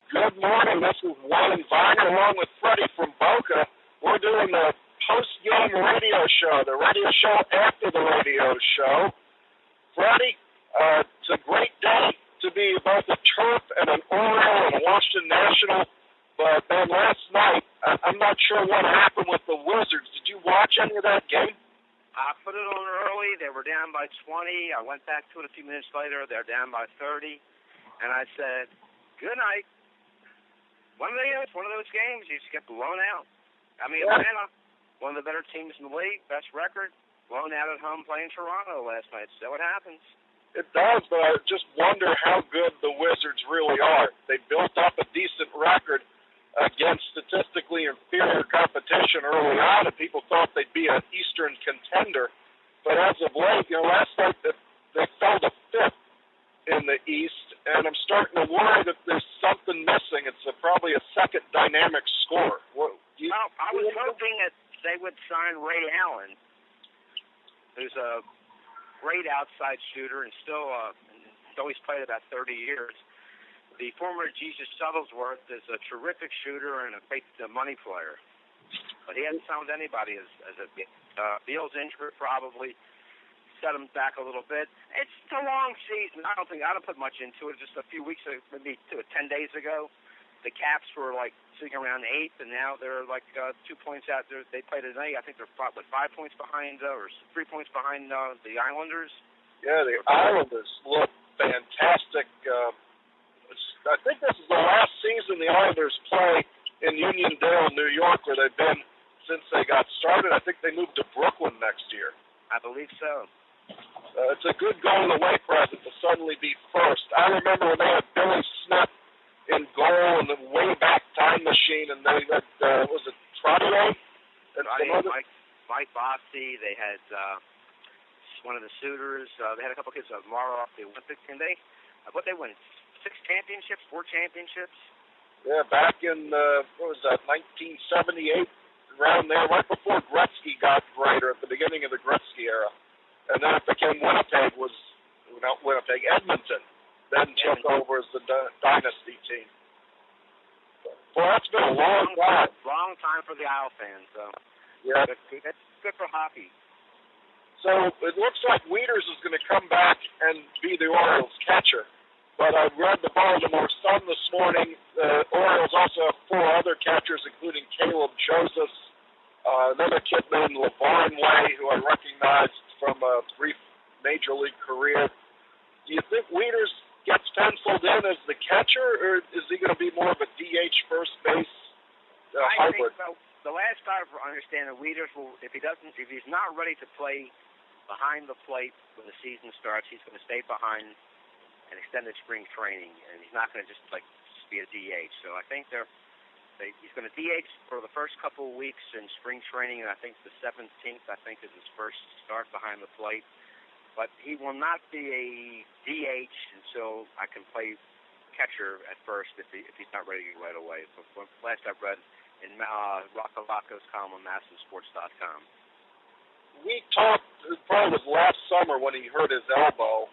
Good morning. This is Wayne Viener along with Freddy from Boca. We're doing the post-game radio show, the radio show after the radio show. Freddy, it's a great day to be both a Terp and an Oriole and a Washington National. But then last night, I'm not sure what happened with the Wizards. Did you watch any of that game? I put it on early. They were down by 20. I went back to it a few minutes later. They're down by 30. And I said, good night. One of those games, you just get blown out. I mean, Atlanta, one of the better teams in the league, best record, blown out at home playing Toronto last night. So it happens. It does, but I just wonder how good the Wizards really are. They built up a decent record against statistically inferior competition early on, and people thought they'd be an Eastern contender. But as of late, last night they fell to fifth in the East, and I'm starting to worry that there's something missing. It's probably a second dynamic scorer. I was hoping that they would sign Ray Allen, who's a great outside shooter and still always played about 30 years. The former Jesus Shuttlesworth is a terrific shooter and a great money player. But he hasn't found anybody as a Beal's injury probably set him back a little bit. It's a long season. I don't put much into it. Just a few weeks, maybe 10 days ago, the Caps were sitting around 8th, and now they're 2 points out there. They played tonight. I think they're 5 points behind, or 3 points behind the Islanders. Yeah, the Islanders look fantastic. I think this is the last season the Islanders play in Uniondale, New York, where they've been since they got started. I think they moved to Brooklyn next year. I believe so. It's a good going-away present to suddenly be first. I remember when they had Billy Smith in goal and the way-back time machine, and they had, was it Trottier? Mike Bossy. They had one of the suitors. They had a couple kids of Morrow off the Olympics, and they won 4 championships. Yeah, back in, 1978, around there, right before Gretzky got greater, at the beginning of the Gretzky era. And then it became Edmonton, then took over as the dynasty team. Well, that's been a long time. Long time for the Isle fans, so. Yeah. That's good for hockey. So it looks like Wieters is going to come back and be the Orioles catcher. But I read the Baltimore Sun this morning. The Orioles also have 4 other catchers, including Caleb Josephs, another kid named LeVarn Way, who I recognized from a brief major league career. Do you think Wieters gets penciled in as the catcher, or is he going to be more of a DH first base hybrid? I think the last guy to understand that Wieters will, if he's not ready to play behind the plate when the season starts, he's going to stay behind and extended spring training, and he's not going to just be a DH. So I think he's going to DH for the first couple of weeks in spring training, and I think the 17th, is his first start behind the plate. But he will not be a DH until I can play catcher at first if he's not ready right away. So last I've read in Rocco Lacco's column on MassonSports.com. We talked, probably was last summer when he hurt his elbow,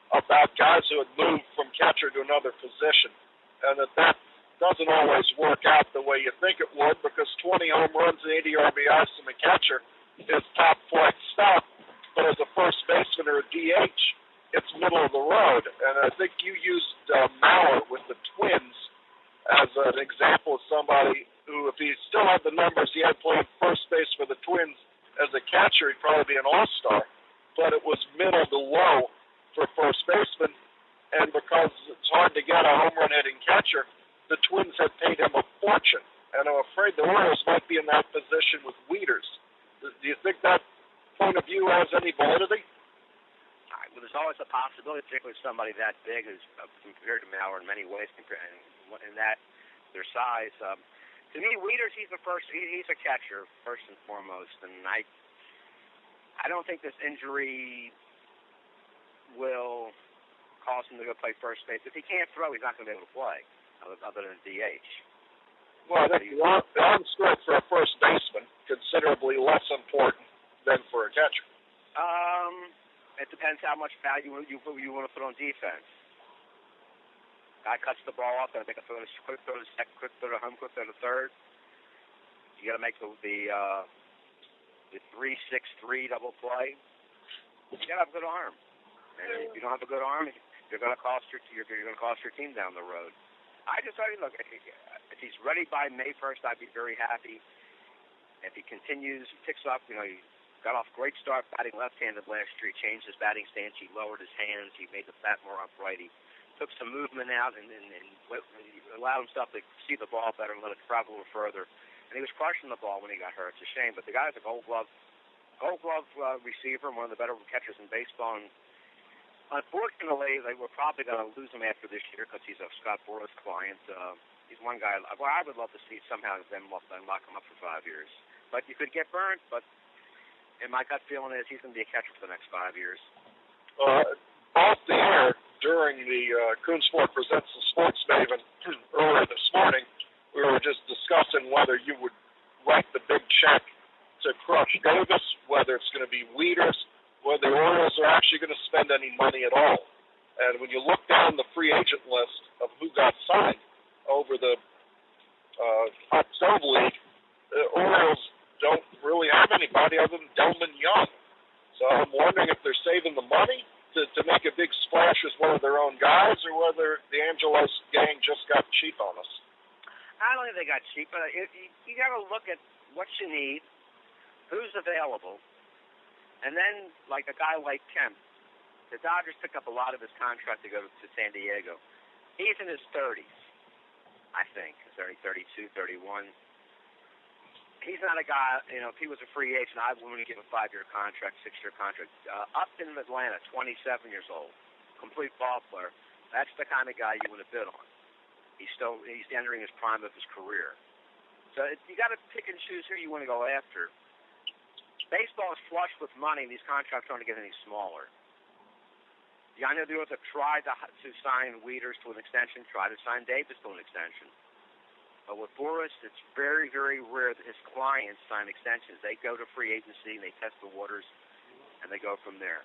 about guys who had moved from catcher to another position, and that doesn't always work out the way you think it would, because 20 home runs and 80 RBIs from a catcher is top-flight stuff, but as a first baseman or a DH, it's middle of the road. And I think you used Mauer with the Twins as an example of somebody who, if he still had the numbers he had playing first base for the Twins as a catcher, he'd probably be an all-star, but it was middle to low for first baseman, and because it's hard to get a home run hitting catcher, the Twins had paid him a fortune, and I'm afraid the Orioles might be in that position with Wieters. Do you think that point of view has any validity? Well, there's always a possibility, particularly somebody that big, who's compared to Mauer in many ways, in that their size. To me, Wieters, he's a catcher first and foremost, and I don't think this injury will cause him to go play first base. If he can't throw, he's not going to be able to play, other than DH. Well, I think the arm strength for a first baseman considerably less important than for a catcher. It depends how much value you want to put on defense. Guy cuts the ball off, got to make a quick throw to second, quick throw to home, quick throw to third. You got to make the 3-6-3 double play. You got to have a good arm, and if you don't have a good arm, you're going to cost your team down the road. I just thought, look, if he's ready by May 1st, I'd be very happy. If he continues, picks up, he got off great start batting left-handed last year. He changed his batting stance. He lowered his hands. He made the bat more upright. He took some movement out and allowed himself to see the ball better and let it travel a little further. And he was crushing the ball when he got hurt. It's a shame, but the guy's a Gold Glove receiver, one of the better catchers in baseball. And unfortunately, they were probably going to lose him after this year because he's a Scott Boras client. He's one guy. Well, I would love to see somehow them lock him up for 5 years. But you could get burnt. But and my gut feeling is he's going to be a catcher for the next 5 years. Off the air during the Coon Sport Presents the SportsMaven earlier this morning, we were just discussing whether you would write the big check to crush Davis, whether it's going to be Wieters, whether the Orioles are actually going to spend any money at all. And when you look down the free agent list of who got signed over the October League, the Orioles don't really have anybody other than Delman Young. So I'm wondering if they're saving the money to make a big splash as one of their own guys, or whether the Angelos gang just got cheap on us. I don't think they got cheap, but you got to look at what you need, who's available, and then, like a guy like Kemp, the Dodgers picked up a lot of his contract to go to San Diego. He's in his 30s, I think. 32, 31. He's not a guy, if he was a free agent, I wouldn't give a 5-year contract, 6-year contract. Up in Atlanta, 27 years old, complete ball player. That's the kind of guy you would have bid on. He's entering his prime of his career. So you got to pick and choose who you want to go after. Baseball is flush with money, and these contracts aren't going to get any smaller. I know the Orioles have tried to sign Wieters to an extension, tried to sign Davis to an extension. But with Boras, it's very, very rare that his clients sign extensions. They go to free agency, and they test the waters, and they go from there.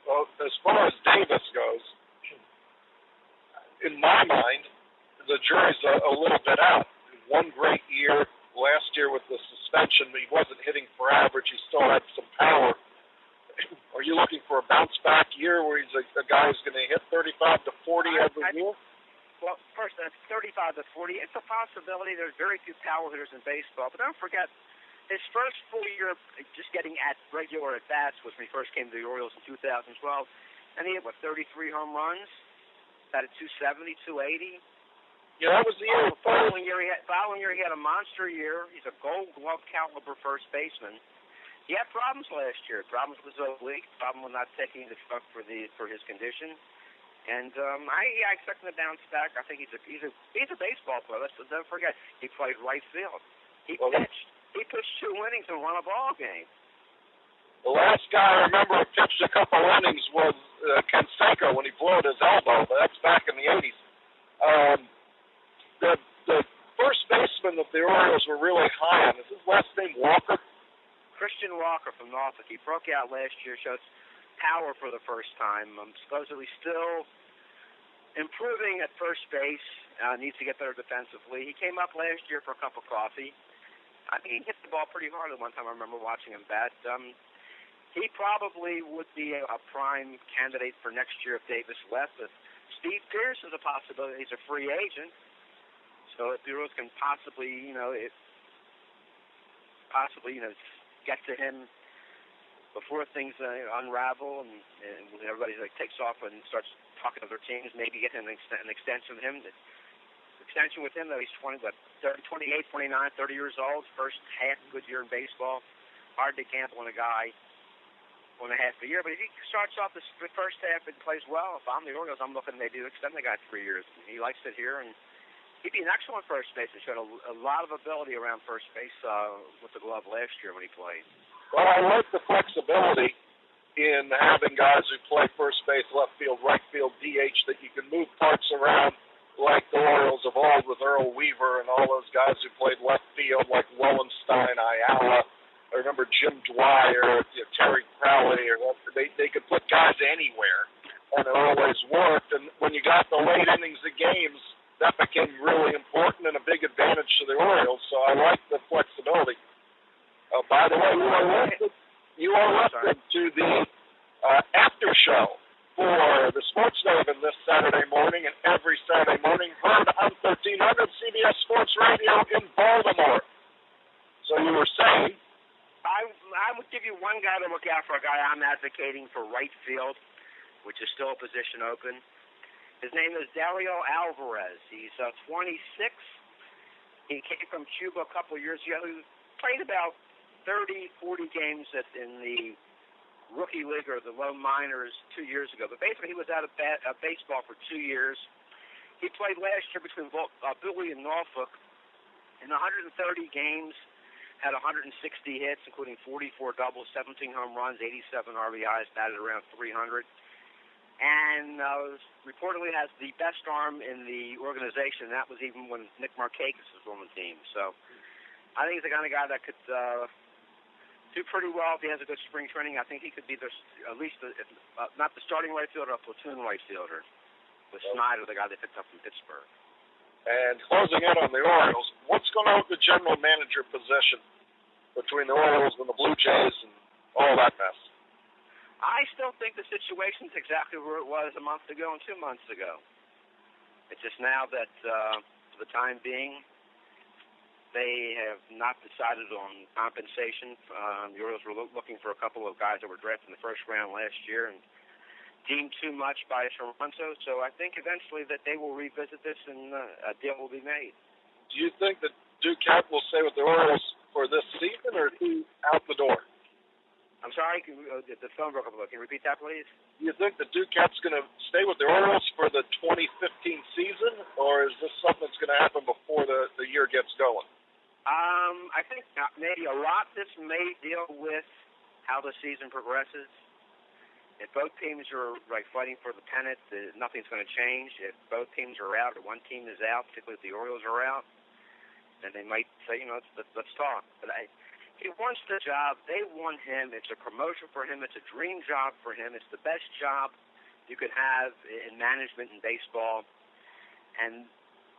Well, as far as Davis goes, in my mind, the jury's a little bit out. One great year last year with the suspension, he wasn't hitting for average. He still had some power. Are you looking for a bounce-back year where he's a guy who's going to hit 35 to 40 every year? Well, first, that's 35 to 40. It's a possibility. There's very few power hitters in baseball. But don't forget, his first full year just getting at regular at-bats was when he first came to the Orioles in 2012. And he had, 33 home runs? Batted 270, 280. Yeah, that was the year. Following year, he had a monster year. He's a Gold Glove caliber first baseman. He had problems last year. Problems with his oblique. Problem with not taking the truck for his condition. And I expect him to bounce back. I think he's a baseball player. Don't forget, he played right field. He pitched. He pitched 2 innings and won a ball game. The last guy I remember who pitched a couple innings was Canseco when he blew out his elbow, but that's back in the 80s. The first baseman that the Orioles were really high on, is his last name Walker? Christian Walker from Norfolk. He broke out last year, showed power for the first time. Supposedly still improving at first base. Needs to get better defensively. He came up last year for a cup of coffee. I mean, he hit the ball pretty hard at one time. I remember watching him bat. He probably would be a prime candidate for next year if Davis left. But Steve Pearce is a possibility. He's a free agent. So if the Orioles can possibly, get to him before things unravel and everybody takes off and starts talking to their teams, maybe get an extension with him. Extension with him, though, he's 28, 29, 30 years old, first half good year in baseball. Hard to gamble on a guy 1.5 a year, but if he starts off the first half and plays well, if I'm the Orioles, I'm looking maybe to extend the guy 3 years. He likes it here, and he'd be an excellent first baseman. He showed a lot of ability around first base with the glove last year when he played. Well, I like the flexibility in having guys who play first base, left field, right field, DH, that you can move parts around like the Orioles of old with Earl Weaver and all those guys who played left field like Wallenstein, Ayala. I remember Jim Dwyer, Terry Crowley. They could put guys anywhere. and it always worked. And when you got the late innings of games, that became really important and a big advantage to the Orioles. So I like the flexibility. By the way, you are listed to the after show for the SportsMaven this Saturday morning and every Saturday morning, heard on 1300 CBS Sports Radio in Baltimore. So you were saying? I would give you one guy to look out for, a guy I'm advocating for right field, which is still a position open. His name is Dario Alvarez. He's 26. He came from Cuba a couple of years ago. He played about 30, 40 games in the rookie league or the low minors 2 years ago. But basically, he was out of baseball for 2 years. He played last year between Bowie and Norfolk. In 130 games, had 160 hits, including 44 doubles, 17 home runs, 87 RBIs, batted around 300. And reportedly has the best arm in the organization. That was even when Nick Markakis was on the team. So I think he's the kind of guy that could do pretty well if he has a good spring training. I think he could be at least not the starting right fielder, a platoon right fielder with Snyder, the guy they picked up from Pittsburgh. And closing in on the Orioles, what's going on with the general manager position between the Orioles and the Blue Jays and all that mess? I still think the situation's exactly where it was a month ago and 2 months ago. It's just now that, for the time being, they have not decided on compensation. The Orioles were looking for a couple of guys that were drafted in the first round last year and deemed too much by Toronto. So I think eventually that they will revisit this and a deal will be made. Do you think that Duquette will stay with the Orioles for this season or is he out the door? I'm sorry, the phone broke up a little. Can you repeat that, please? Do you think that Duquette's going to stay with the Orioles for the 2015 season, or is this something that's going to happen before the year gets going? I think maybe a lot this may deal with how the season progresses. If both teams are fighting for the pennant, nothing's going to change. If both teams are out or one team is out, particularly if the Orioles are out, then they might say, let's talk. But he wants the job. They want him. It's a promotion for him. It's a dream job for him. It's the best job you could have in management in baseball. And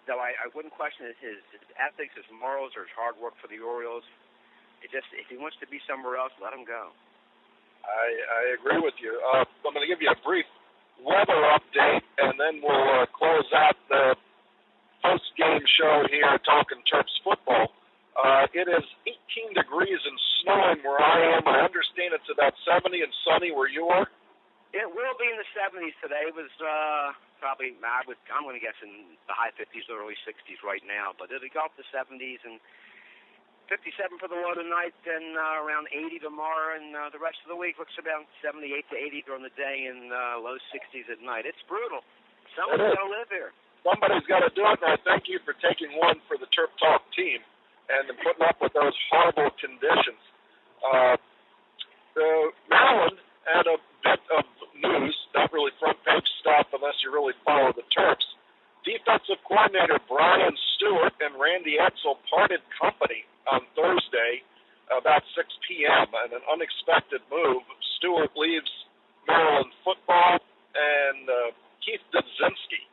though I wouldn't question his ethics, his morals, or his hard work for the Orioles, if he wants to be somewhere else, let him go. I agree with you. I'm going to give you a brief weather update, and then we'll close out the post-game show here talking Terps football. It is 18 degrees and snowing where I am. I understand it's about 70 and sunny where you are. It will be in the 70s today. It was probably, I'm going to guess in the high 50s, early 60s right now. But it'll go up to 70s and 57 for the low tonight, and around 80 tomorrow. And the rest of the week looks about 78 to 80 during the day and low 60s at night. It's brutal. Someone's got to live here. Somebody's got to do it, and I thank you for taking one for the Terp Talk team and putting up with those horrible conditions. Maryland had a bit of news, not really front-page stuff unless you really follow the Terps. Defensive coordinator Brian Stewart and Randy Edsall parted company on Thursday about 6 p.m. and an unexpected move. Stewart leaves Maryland football, and Keith Dudzinski,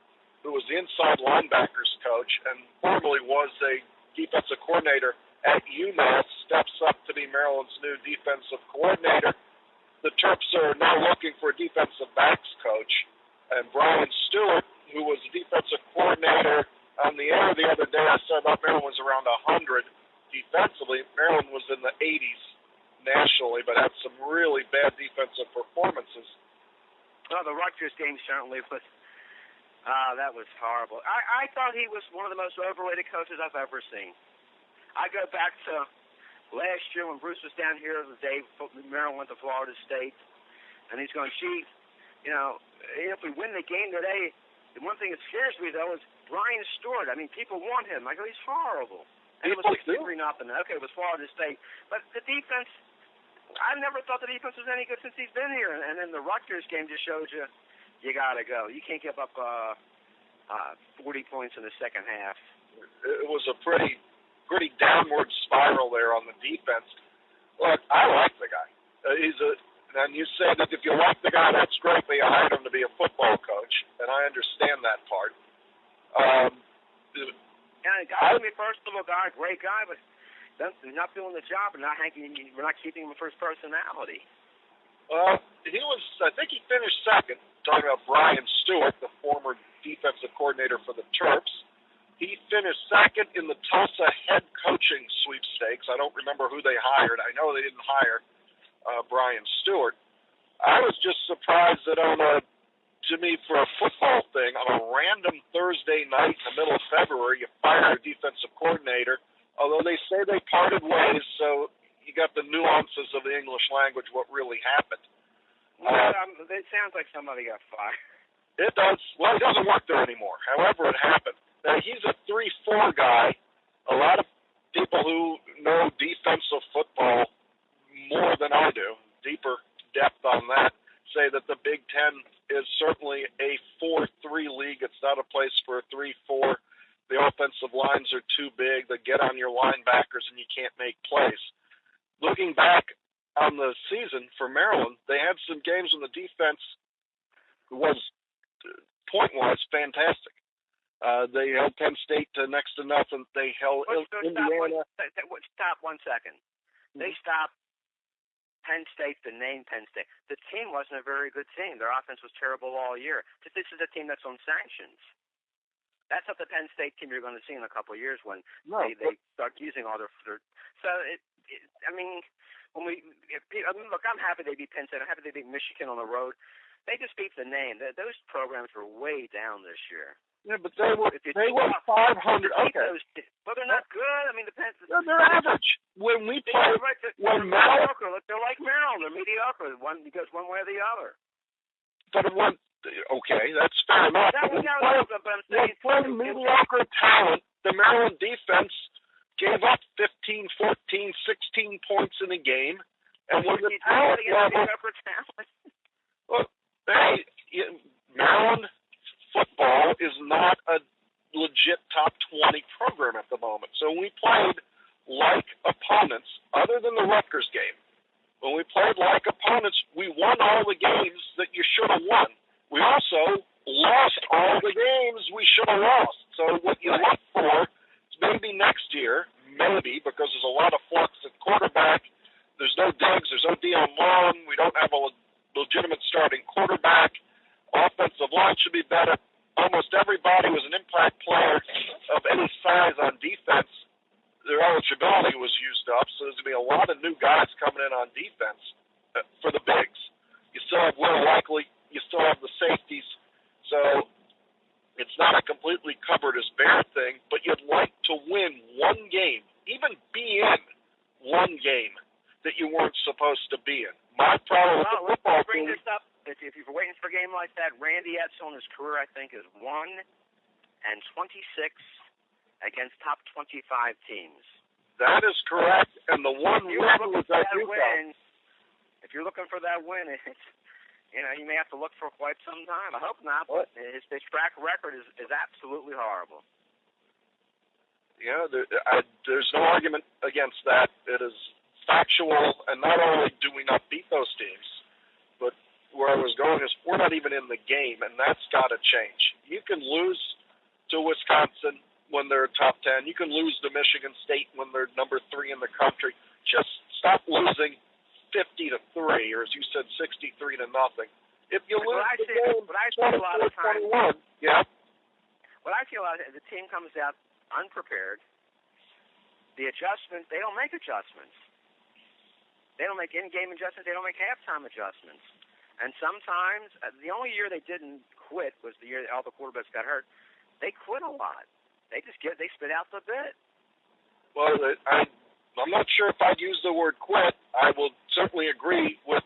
who was the inside linebackers coach and formerly was a defensive coordinator at UMass, steps up to be Maryland's new defensive coordinator. The Terps are now looking for a defensive backs coach, and Brian Stewart, who was a defensive coordinator on the air the other day, I said that Maryland was around 100 defensively. Maryland was in the 80s nationally, but had some really bad defensive performances. Well, the Rutgers game certainly was. That was horrible. I thought he was one of the most overrated coaches I've ever seen. I go back to last year when Bruce was down here the day Maryland went to Florida State, and he's going, gee, if we win the game today, the one thing that scares me, though, is Brian Stewart. I mean, people want him. I go, he's horrible. And it was 63-0. Okay, it was Florida State. But the defense, I never thought the defense was any good since he's been here. And then the Rutgers game just shows you got to go. You can't give up 40 points in the second half. It was a pretty downward spiral there on the defense. Look, I like the guy. He's And you say that if you like the guy, that's great, but you hired him to be a football coach, and I understand that part. Yeah, the guy, personable guy, great guy, but he's not doing the job, and we're not keeping him for his personality. Well, I think he finished second, talking about Brian Stewart, the former defensive coordinator for the Terps. He finished second in the Tulsa head coaching sweepstakes. I don't remember who they hired. I know they didn't hire Brian Stewart. I was just surprised that to me, for a football thing, on a random Thursday night in the middle of February, you fire a defensive coordinator, although they say they parted ways, so you got the nuances of the English language, what really happened. It sounds like somebody got fired. It does. Well, he doesn't work there anymore. However it happened. Now, he's a 3-4 guy. A lot of people who know defensive football more than I do, deeper depth on that, say that the Big Ten is certainly a 4-3 league. It's not a place for a 3-4. The offensive lines are too big. They get on your linebackers and you can't make plays. Looking back on the season for Maryland, they had some games when the defense was, point-wise, fantastic. They held Penn State to next to nothing. They held Indiana. Stop 1 second. They stopped Penn State, the name Penn State. The team wasn't a very good team. Their offense was terrible all year. This is a team that's on sanctions. That's not the Penn State team you're going to see in a couple of years when they start using all their. So look, I'm happy they beat Penn State. I'm happy they beat Michigan on the road. They just beat the name. Those programs were way down this year. Yeah, but they were 500. Okay. Well, they're not good. I mean, they're average. When we play, they're mediocre. They're like Maryland. They're mediocre. One goes one way or the other. But okay, that's fair enough. When mediocre talent, the Maryland defense gave up 15, 14, 16 points in a game, and when the talent level, well, Maryland football is not a legit top 20 program at the moment. So we played like opponents, other than the Rutgers game. When we played like opponents, we won all the games that you should have won. We also lost all the games we should have lost. So what you look for is maybe next year, because there's a lot of flux at quarterback. There's no Diggs, there's no Dion Long. We don't have a legitimate starting quarterback. Offensive line should be better. Almost everybody was an impact player of any size on defense. Their eligibility was used up, so there's going to be a lot of new guys coming in on defense for the bigs. You still have Will Likely. You still have the safeties. So it's not a completely covered as bare thing, but you'd like to win one game, even be in one game that you weren't supposed to be in. My problem with the football team. This up. If you're waiting for a game like that, Randy Edsel in his career, I think, is 1-26 against top 25 teams. That is correct, and the one win was at UConn. If you're looking for that win, you may have to look for quite some time. I hope not, but his track record is absolutely horrible. Yeah, there's no argument against that. It is factual, and not only do we not beat those teams, but where I was going is we're not even in the game, and that's got to change. You can lose to Wisconsin when they're top 10. You can lose to Michigan State when they're number 3 in the country. Just stop losing 50-3, or as you said, 63-0. If you lose the game 24-21, yeah. What I feel is the team comes out unprepared. The adjustments, they don't make adjustments. They don't make in-game adjustments. They don't make halftime adjustments. And sometimes, the only year they didn't quit was the year that all the quarterbacks got hurt. They quit a lot. They spit out the bit. Well, I'm not sure if I'd use the word quit. I will certainly agree with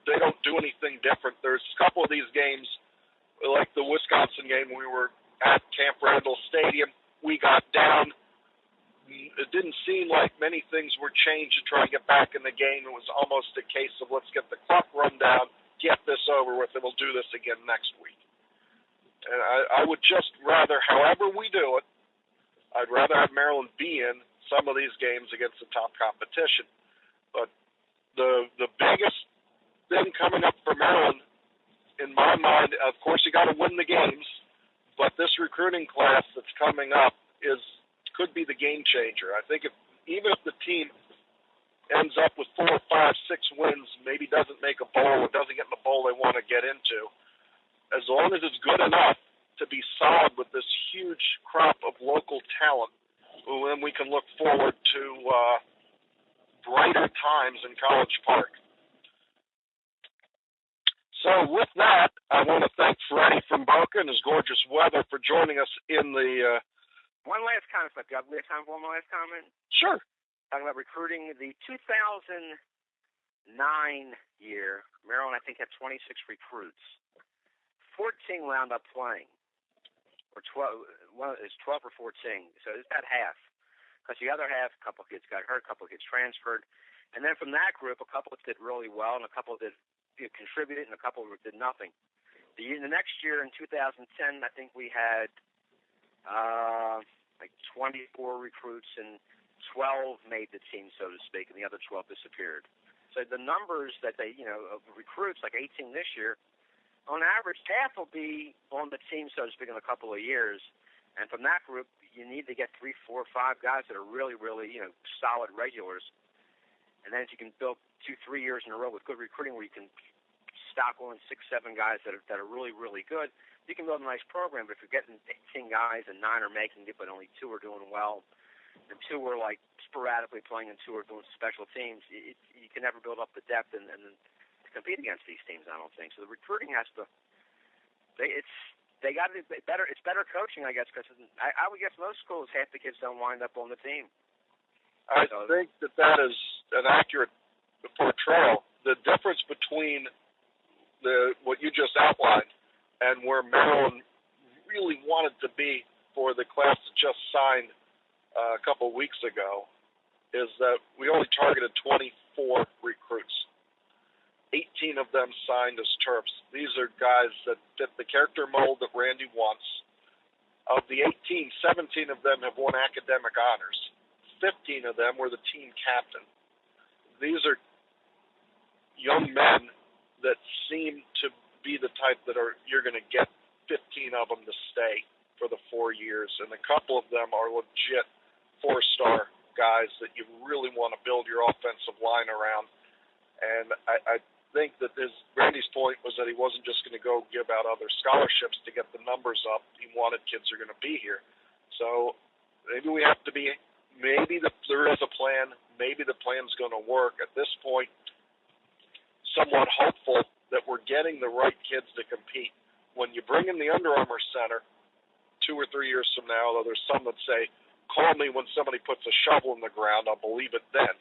they don't do anything different. There's a couple of these games, like the Wisconsin game, we were at Camp Randall Stadium. We got down. It didn't seem like many things were changed to try and get back in the game. It was almost a case of let's get the clock run down, get this over with, and we'll do this again next week. And I would just rather, however we do it, I'd rather have Maryland be in some of these games against the top competition. But the biggest thing coming up for Maryland, in my mind, of course, you got to win the games, but this recruiting class that's coming up could be the game changer. I think even if the team ends up with 4, 5, 6 wins, maybe doesn't make a bowl or doesn't get in the bowl they want to get into, as long as it's good enough to be solid with this huge crop of local talent, then we can look forward to brighter times in College Park. So with that, I want to thank Freddy from Boca and his gorgeous weather for joining us in the... One last comment. Do you have time for one last comment? Sure. Talking about recruiting, the 2009 year, Maryland, I think, had 26 recruits. 14 wound up playing, or 12. It's 12 or 14, so it's about half. Because the other half, a couple of kids got hurt, a couple of kids transferred, and then from that group, a couple did really well, and a couple did contributed, and a couple did nothing. The next year, in 2010, I think we had like 24 recruits, and 12 made the team, so to speak, and the other 12 disappeared. So the numbers that of recruits, like 18 this year, on average, half will be on the team, so to speak, in a couple of years. And from that group, you need to get 3, 4, 5 guys that are really, really, solid regulars. And then if you can build 2, 3 years in a row with good recruiting, where you can stock on 6, 7 guys that are really, really good, you can build a nice program. But if you're getting 18 guys and 9 are making it, but only 2 are doing well, and 2 are like sporadically playing, and 2 are doing special teams, you can never build up the depth and compete against these teams, I don't think. So the recruiting has to. They got to be better. It's better coaching, I guess, because I would guess most schools, half the kids don't wind up on the team. I think that is an accurate portrayal. The difference between what you just outlined and where Maryland really wanted to be for the class that just signed a couple of weeks ago is that we only targeted 24 recruits. 18 of them signed as Terps. These are guys that fit the character mold that Randy wants. Of the 18, 17 of them have won academic honors. 15 of them were the team captain. These are young men that seem to be the type that you're going to get 15 of them to stay for the 4 years, and a couple of them are legit 4-star guys that you really want to build your offensive line around. And I think that Randy's point was that he wasn't just going to go give out other scholarships to get the numbers up. He wanted kids who are going to be here. So maybe we have to be, there is a plan. Maybe the plan's going to work. At this point, somewhat hopeful that we're getting the right kids to compete. When you bring in the Under Armour Center 2 or 3 years from now, though there's some that say, call me when somebody puts a shovel in the ground, I'll believe it then.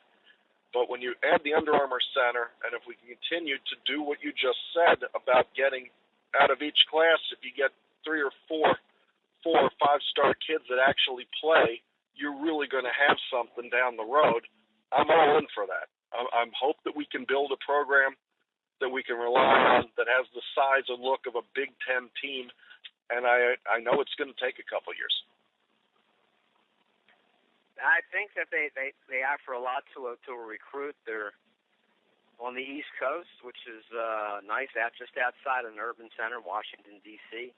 But when you add the Under Armour Center, and if we can continue to do what you just said about getting out of each class, if you get 3 or 4 or 5-star kids that actually play, you're really going to have something down the road. I'm all in for that. I'm hope that we can build a program that we can rely on that has the size and look of a Big Ten team, and I know it's going to take a couple years. I think that they offer a lot to a recruit. They're on the East Coast, which is nice, just outside an urban center, Washington, D.C.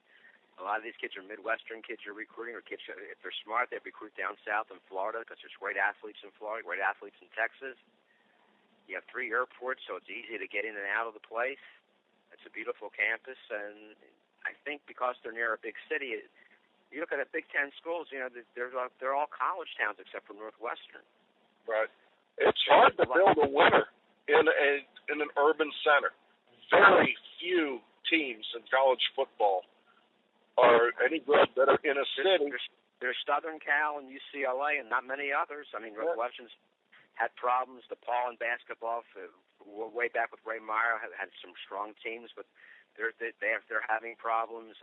A lot of these kids are Midwestern kids you're recruiting, or kids, if they're smart, they recruit down south in Florida because there's great athletes in Florida, great athletes in Texas. You have 3 airports, so it's easy to get in and out of the place. It's a beautiful campus, and I think because they're near a big city, you look at Big Ten schools, they're all college towns except for Northwestern. Right. It's hard to build a winner in an urban center. Very few teams in college football are any good that are in a city. There's Southern Cal and UCLA and not many others. I mean, Northwestern's had problems. DePaul in basketball, way back with Ray Meyer, had some strong teams, but they're having problems.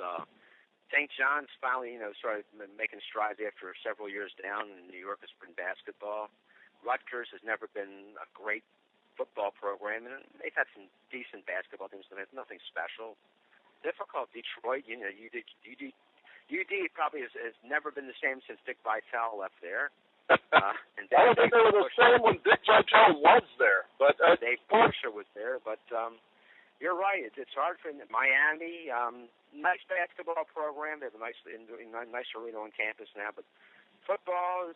St. John's finally, started making strides after several years down in New York in basketball. Rutgers has never been a great football program, and they've had some decent basketball teams, but it's nothing special. Difficult. Detroit, UD probably has never been the same since Dick Vitale left there. And I don't think they were the same when Dick Vitale was there, but Dave Porsche was there, but You're right. It's hard for Miami. Nice basketball program. They have a nice arena on campus now, but football,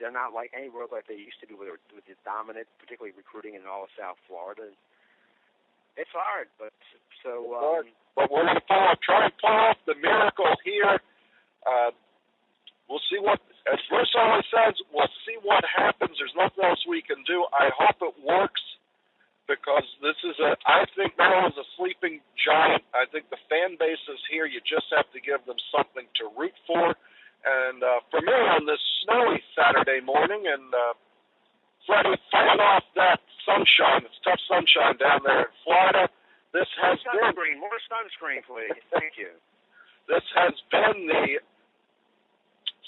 they're not like anywhere like they used to be with the dominant, particularly recruiting in all of South Florida. It's hard, but so. But we're going to try and pull off the miracle here. We'll see what, as Bruce always says, we'll see what happens. There's nothing else we can do. I hope it works, because this is I think Maryland's a sleeping giant. I think the fan base is here. You just have to give them something to root for. And for me, on this snowy Saturday morning, and Freddie, fighting off that sunshine, it's tough sunshine down there in Florida. This has been more sunscreen, please. Thank you. This has been the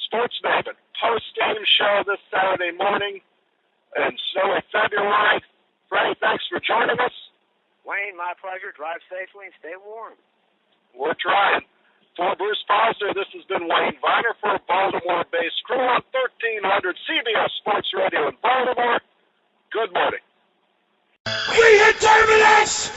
SportsMaven post-game show this Saturday morning in snowy February. Freddie, thanks for joining us. Wayne, my pleasure. Drive safely and stay warm. We're trying. For Bruce Posner, this has been Wayne Viener for a Baltimore-based crew on 1300 CBS Sports Radio in Baltimore. Good morning. We hit Terminus!